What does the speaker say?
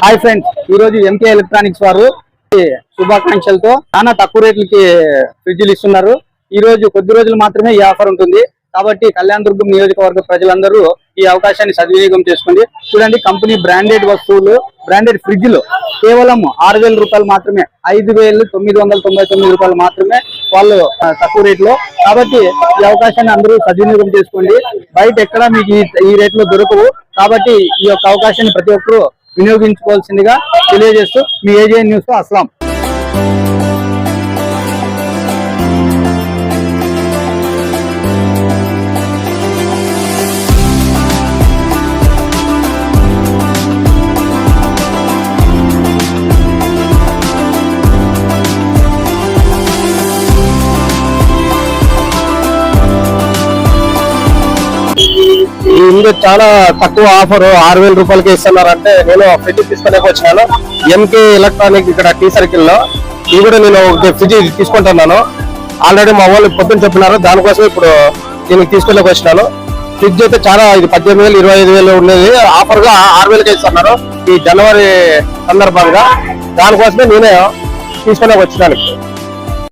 Hi friends, ఈ రోజు MK electronics వారు శుభాకాంక్షలతో చాలా తక్కువ రేట్లకి ఫ్రిడ్జ్లు ఇస్తున్నారు. ఈ రోజు కొద్ది రోజులు మాత్రమే ఈ ఆఫర్ ఉంటుంది కాబట్టి కళ్యాణదుర్గం నియోజకవర్గ ప్రజలందరూ ఈ అవకాశాన్ని సద్వినియోగం చేసుకోండి. చూడండి, కంపెనీ బ్రాండెడ్ వస్తువులు, బ్రాండెడ్ ఫ్రిడ్జ్లు కేవలం 6,000 రూపాయలు మాత్రమే, 5,999 రూపాయలు మాత్రమే వాళ్ళు తక్కువ రేట్లో. కాబట్టి ఈ అవకాశాన్ని అందరూ సద్వినియోగం చేసుకోండి. బయట ఎక్కడ మీకు ఈ రేట్లో దొరకవు. కాబట్టి ఈ యొక్క అవకాశాన్ని ప్రతి ఒక్కరూ వినియోగించుకోవాల్సిందిగా తెలియజేస్తూ మీ ఏజీఎన్ న్యూస్ తో అస్లాం. ఇందులో చాలా తక్కువ ఆఫర్ 6,000 రూపాయలకి ఇస్తున్నారంటే నేను ఫ్రిడ్జ్ తీసుకునే వచ్చినాను. ఎంకే ఎలక్ట్రానిక్ ఇక్కడ టీ సర్కిల్ లో. ఇది కూడా నేను ఫ్రిడ్జ్ తీసుకుంటున్నాను. ఆల్రెడీ మా వాళ్ళు పొద్దున్న చెప్పినారు, దానికోసం ఇప్పుడు నేను తీసుకునే వచ్చినాను. ఫ్రిడ్జ్ అయితే చాలా, ఇది 18,000 25,000 ఉండేది, ఆఫర్ గా 6,000కి ఇస్తున్నారు ఈ జనవరి సందర్భంగా. దానికోసమే నేనే తీసుకునే వచ్చినాను.